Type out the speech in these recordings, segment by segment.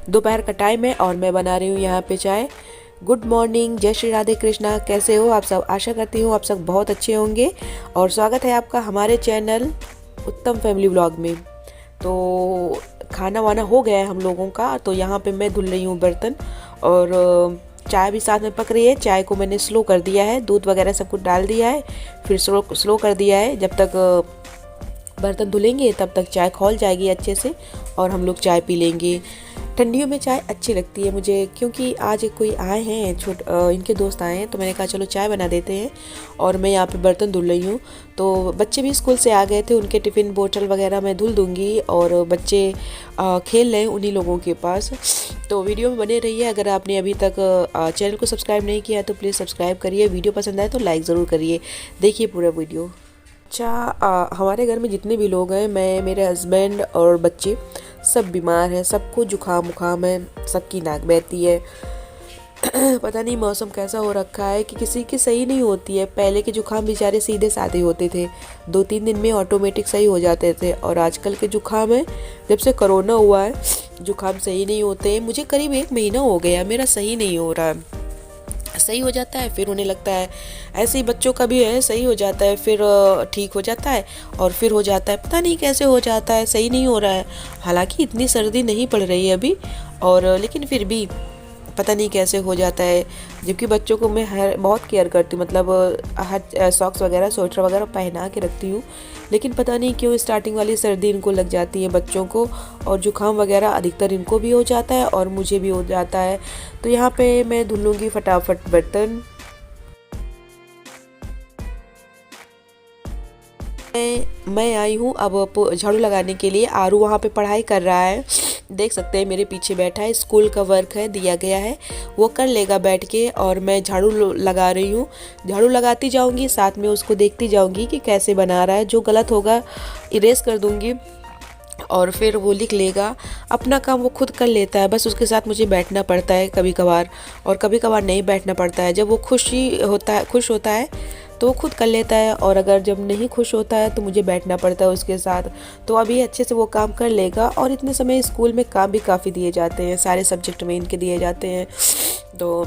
दोपहर का टाइम है और मैं बना रही हूँ यहाँ पे चाय। गुड मॉर्निंग, जय श्री राधे कृष्णा। कैसे हो आप सब? आशा करती हूँ आप सब बहुत अच्छे होंगे और स्वागत है आपका हमारे चैनल उत्तम फैमिली व्लॉग में। तो खाना वाना हो गया है हम लोगों का, तो यहाँ पे मैं धुल रही हूँ बर्तन और चाय भी साथ में पक रही है। चाय को मैंने स्लो कर दिया है, दूध वगैरह सब कुछ डाल दिया है, फिर स्लो कर दिया है। जब तक बर्तन धुलेंगे तब तक चाय खौल जाएगी अच्छे से और हम लोग चाय पी लेंगे। ठंडियों में चाय अच्छी लगती है मुझे, क्योंकि आज कोई आए हैं इनके दोस्त आए हैं, तो मैंने कहा चलो चाय बना देते हैं। और मैं यहाँ पे बर्तन धुल रही हूँ। तो बच्चे भी स्कूल से आ गए थे, उनके टिफ़िन बोतल वगैरह मैं धुल दूँगी और बच्चे खेल रहे हैं उन्हीं लोगों के पास। तो वीडियो में बने रहिए। अगर आपने अभी तक चैनल को सब्सक्राइब नहीं किया तो प्लीज़ सब्सक्राइब करिए। वीडियो पसंद आए तो लाइक ज़रूर करिए। देखिए पूरा वीडियो। अच्छा, हमारे घर में जितने भी लोग हैं, मैं, मेरे हस्बैंड और बच्चे सब बीमार हैं। सबको जुकाम उखाम है, सबकी नाक बहती है। पता नहीं मौसम कैसा हो रखा है कि किसी की सही नहीं होती है। पहले के जुकाम बेचारे सीधे साधे होते थे, 2-3 दिन में ऑटोमेटिक सही हो जाते थे। और आजकल के जुकाम है, जब से कोरोना हुआ है जुकाम सही नहीं होते। मुझे करीब 1 महीना हो गया, मेरा सही नहीं हो रहा है। सही हो जाता है फिर होने लगता है। ऐसे ही बच्चों का भी है, सही हो जाता है फिर ठीक हो जाता है और फिर हो जाता है। पता नहीं कैसे हो जाता है, सही नहीं हो रहा है। हालांकि इतनी सर्दी नहीं पड़ रही है अभी, और लेकिन फिर भी पता नहीं कैसे हो जाता है। जबकि बच्चों को मैं बहुत केयर करती हूँ, मतलब हर सॉक्स वगैरह स्वेटर वगैरह पहना के रखती हूँ। लेकिन पता नहीं क्यों स्टार्टिंग वाली सर्दी इनको लग जाती है बच्चों को, और जुकाम वगैरह अधिकतर इनको भी हो जाता है और मुझे भी हो जाता है। तो यहाँ पे मैं धुल लूँगी फटाफट बर्तन। मैं आई हूँ अब झाड़ू लगाने के लिए। आरू वहाँ पे पढ़ाई कर रहा है, देख सकते हैं मेरे पीछे बैठा है। स्कूल का वर्क है, दिया गया है, वो कर लेगा बैठ के। और मैं झाड़ू लगा रही हूँ। झाड़ू लगाती जाऊँगी, साथ में उसको देखती जाऊँगी कि कैसे बना रहा है। जो गलत होगा इरेज कर दूँगी और फिर वो लिख लेगा। अपना काम वो खुद कर लेता है, बस उसके साथ मुझे बैठना पड़ता है कभी कभार, और कभी कभार नहीं बैठना पड़ता है। जब वो खुश होता है तो वो खुद कर लेता है, और अगर जब नहीं खुश होता है तो मुझे बैठना पड़ता है उसके साथ। तो अभी अच्छे से वो काम कर लेगा। और इतने समय स्कूल में काम भी काफ़ी दिए जाते हैं, सारे सब्जेक्ट में इनके दिए जाते हैं। तो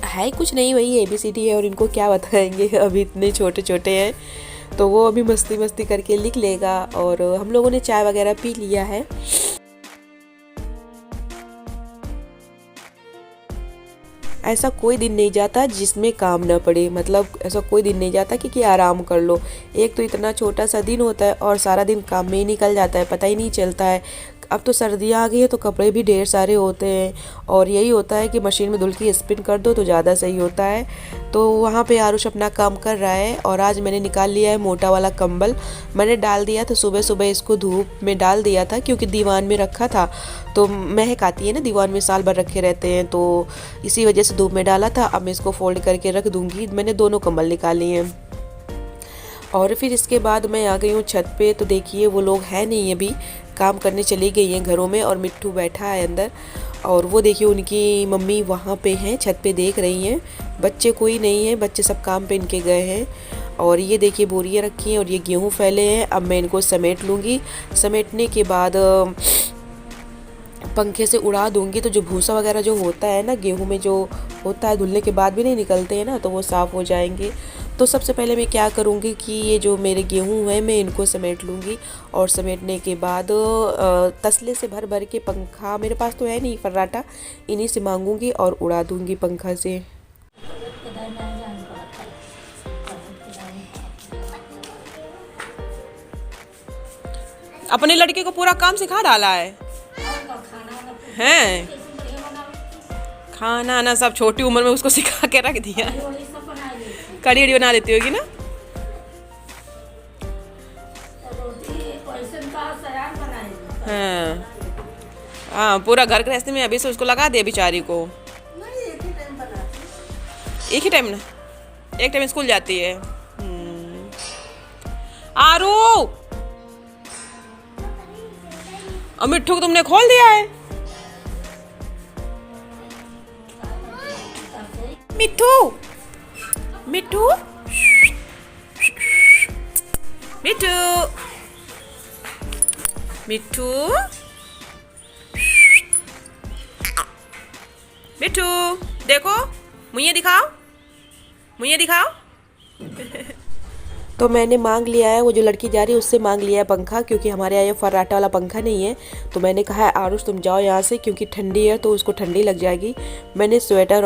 है कुछ नहीं, वही ABCD है, और इनको क्या बताएंगे, अभी इतने छोटे छोटे हैं। तो वो अभी मस्ती मस्ती करके लिख लेगा। और हम लोगों ने चाय वगैरह पी लिया है। ऐसा कोई दिन नहीं जाता जिसमें काम ना पड़े, मतलब ऐसा कोई दिन नहीं जाता कि आराम कर लो। एक तो इतना छोटा सा दिन होता है और सारा दिन काम में ही निकल जाता है, पता ही नहीं चलता है। अब तो सर्दियाँ आ गई है तो कपड़े भी ढेर सारे होते हैं, और यही होता है कि मशीन में धुल के स्पिन कर दो तो ज़्यादा सही होता है। तो वहाँ पे आरुष अपना काम कर रहा है। और आज मैंने निकाल लिया है मोटा वाला कंबल। मैंने डाल दिया था सुबह सुबह, इसको धूप में डाल दिया था, क्योंकि दीवान में रखा था तो महक आती है ना, दीवान में साल भर रखे रहते हैं, तो इसी वजह से धूप में डाला था। अब मैं इसको फोल्ड करके रख दूँगी। मैंने दोनों कंबल निकाल लिए हैं। और फिर इसके बाद मैं आ गई हूँ छत पे। तो देखिए वो लोग हैं नहीं, अभी काम करने चली गई हैं घरों में, और मिट्ठू बैठा है अंदर। और वो देखिए उनकी मम्मी वहाँ पे हैं, छत पे देख रही हैं। बच्चे कोई नहीं है, बच्चे सब काम पे इनके गए हैं। और ये देखिए बोरियाँ रखी हैं और ये गेहूँ फैले हैं। अब मैं इनको समेट लूँगी। समेटने के बाद पंखे से उड़ा दूँगी, तो जो भूसा वगैरह जो होता है ना गेहूँ में, जो होता है धुलने के बाद भी नहीं निकलते हैं ना, तो वो साफ़ हो जाएंगे। तो सबसे पहले मैं क्या करूँगी कि ये जो मेरे गेहूँ हैं मैं इनको समेट लूँगी। और समेटने के बाद तसले से भर भर के, पंखा मेरे पास तो है नहीं फर्राटा, इन्हीं से मांगूँगी और उड़ा दूँगी पंखा से। अपने लड़के को पूरा काम सिखा डाला है हैं? खाना ना सब छोटी उम्र में उसको सिखा के रख दिया। कड़ी वड़ी बना लेती होगी ना? हाँ हाँ, पूरा घर गृहस्थी में अभी से उसको लगा दिया बेचारी को। एक ही टाइम ना, एक टाइम स्कूल जाती है। आरू और मिट्ठू को तुमने खोल दिया है? मिट्ठू मिट्ठू मिट्ठू मिट्ठू मिठू देखो, मुझे दिखाओ, मुझे दिखाओ। तो मैंने मांग लिया है, वो जो लड़की जा रही है उससे मांग लिया है पंखा, क्योंकि हमारे यहाँ ये फर्राटा वाला पंखा नहीं है। तो मैंने कहा है आरुष तुम जाओ यहाँ से, क्योंकि ठंडी है तो उसको ठंडी लग जाएगी। मैंने स्वेटर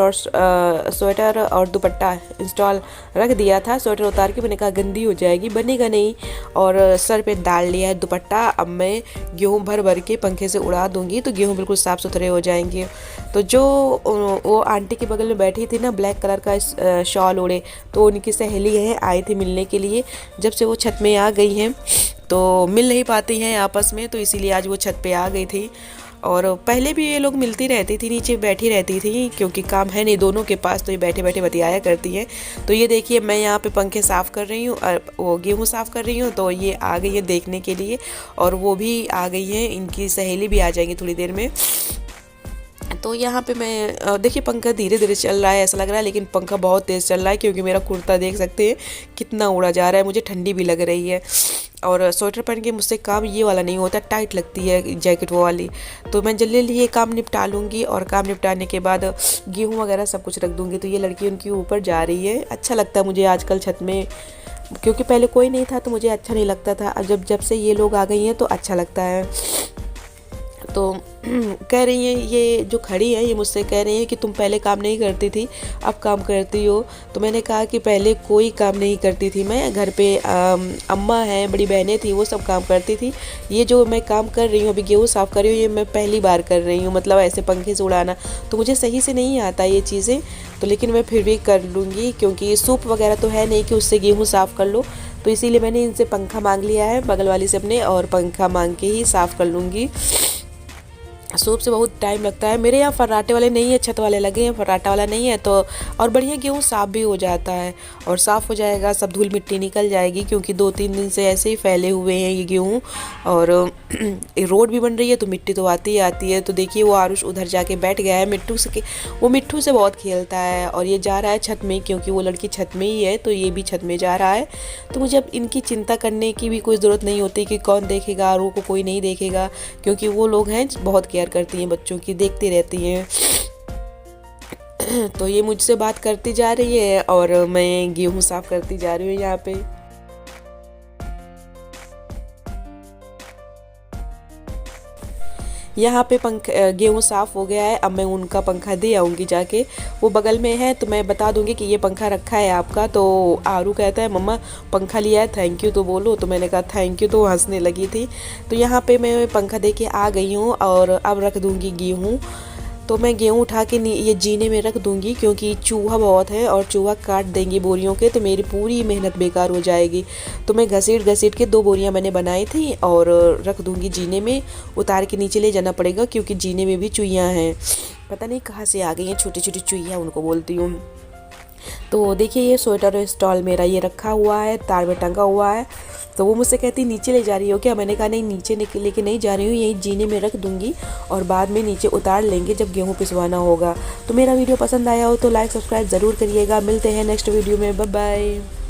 और दुपट्टा इंस्टॉल रख दिया था। स्वेटर उतार के मैंने कहा गंदी हो जाएगी, बनेगा नहीं। और सर पे डाल लिया है दुपट्टा। अब मैं गेहूँ भर भर के पंखे से उड़ा दूंगी तो गेहूँ बिल्कुल साफ़ सुथरे हो जाएंगे। तो जो वो आंटी के बगल में बैठी थी ना, ब्लैक कलर का शॉल ओढ़े, तो उनकी सहेली है, आई थी मिलने के लिए। जब से वो छत में आ गई हैं तो मिल नहीं पाती हैं आपस में, तो इसीलिए आज वो छत पे आ गई थी। और पहले भी ये लोग मिलती रहती थी, नीचे बैठी रहती थी, क्योंकि काम है नहीं दोनों के पास, तो ये बैठे बैठे बतियाया करती हैं। तो ये देखिए मैं यहाँ पे पंखे साफ़ कर रही हूँ और वो गेहूँ साफ़ कर रही हूँ, तो ये आ गई है देखने के लिए। और वो भी आ गई हैं, इनकी सहेली भी आ जाएंगी थोड़ी देर में। तो यहाँ पे मैं देखिए पंखा धीरे धीरे चल रहा है ऐसा लग रहा है, लेकिन पंखा बहुत तेज़ चल रहा है, क्योंकि मेरा कुर्ता देख सकते हैं कितना उड़ा जा रहा है। मुझे ठंडी भी लग रही है, और स्वेटर पहन के मुझसे काम ये वाला नहीं होता, टाइट लगती है जैकेट वो वाली। तो मैं जल्दी जल्दी ये काम निपटा लूँगी, और काम निपटाने के बाद गेहूँ वगैरह सब कुछ रख दूँगी। तो ये लड़की उनकी ऊपर जा रही है। अच्छा लगता है मुझे आजकल छत में, क्योंकि पहले कोई नहीं था तो मुझे अच्छा नहीं लगता था। अब जब से ये लोग आ गई हैं तो अच्छा लगता है। तो कह रही हैं, ये जो खड़ी है ये मुझसे कह रही हैं कि तुम पहले काम नहीं करती थी, अब काम करती हो। तो मैंने कहा कि पहले कोई काम नहीं करती थी मैं, घर पे अम्मा हैं, बड़ी बहनें थी, वो सब काम करती थी। ये जो मैं काम कर रही हूँ अभी, गेहूँ साफ़ कर रही हूँ, ये मैं पहली बार कर रही हूँ, मतलब ऐसे पंखे से उड़ाना। तो मुझे सही से नहीं आता ये चीज़ें, तो लेकिन मैं फिर भी कर लूँगी, क्योंकि सूप वगैरह तो है नहीं कि उससे गेहूँ साफ़ कर लो। तो इसीलिए मैंने इनसे पंखा मांग लिया है बगल वाली से अपने, और पंखा मांग के ही साफ़ कर लूँगी। सूप से बहुत टाइम लगता है। मेरे यहाँ फर्राटे वाले नहीं है, छत वाले लगे हैं, फर्राटा वाला नहीं है। तो और बढ़िया गेहूँ साफ़ भी हो जाता है, और साफ़ हो जाएगा, सब धूल मिट्टी निकल जाएगी, क्योंकि 2-3 दिन से ऐसे ही फैले हुए हैं ये गेहूँ। और रोड भी बन रही है तो मिट्टी तो आती ही आती है। तो देखिए वो आरुष उधर जाके बैठ गया है मिट्टू से, वो मिट्टू से बहुत खेलता है। और ये जा रहा है छत में, क्योंकि वो लड़की छत में ही है, तो ये भी छत में जा रहा है। तो मुझे अब इनकी चिंता करने की भी कोई ज़रूरत नहीं होती कि कौन देखेगा, आरू को कोई नहीं देखेगा, क्योंकि वो लोग हैं बहुत केयर करती हैं बच्चों की, देखती रहती हैं। तो ये मुझसे बात करती जा रही है और मैं गेहूँ साफ़ करती जा रही हूँ यहाँ पे। यहाँ पे गेहूँ साफ़ हो गया है। अब मैं उनका पंखा दे आऊँगी जाके, वो बगल में है, तो मैं बता दूँगी कि ये पंखा रखा है आपका। तो आरू कहता है मम्मा पंखा लिया है, थैंक यू तो बोलो। तो मैंने कहा थैंक यू, तो हंसने लगी थी। तो यहाँ पे मैं पंखा दे के आ गई हूँ, और अब रख दूँगी गेहूँ। तो मैं गेहूँ उठा के ये जीने में रख दूँगी, क्योंकि चूहा बहुत है और चूहा काट देंगे बोरियों के, तो मेरी पूरी मेहनत बेकार हो जाएगी। तो मैं घसीट घसीट के 2 बोरियाँ मैंने बनाई थी और रख दूँगी जीने में। उतार के नीचे ले जाना पड़ेगा, क्योंकि जीने में भी चुईयाँ हैं, पता नहीं कहाँ से आ गई हैं, छोटी छोटी चुईयाँ उनको बोलती हूँ। तो देखिए ये स्वेटर स्टॉल मेरा ये रखा हुआ है, तार में टंगा हुआ है। तो वो मुझसे कहती नीचे ले जा रही हो क्या? मैंने कहा नहीं, नीचे लेके नहीं जा रही हूँ, यहीं जीने में रख दूँगी, और बाद में नीचे उतार लेंगे जब गेहूँ पिसवाना होगा। तो मेरा वीडियो पसंद आया हो तो लाइक सब्सक्राइब ज़रूर करिएगा। मिलते हैं नेक्स्ट वीडियो में, बाय बाय।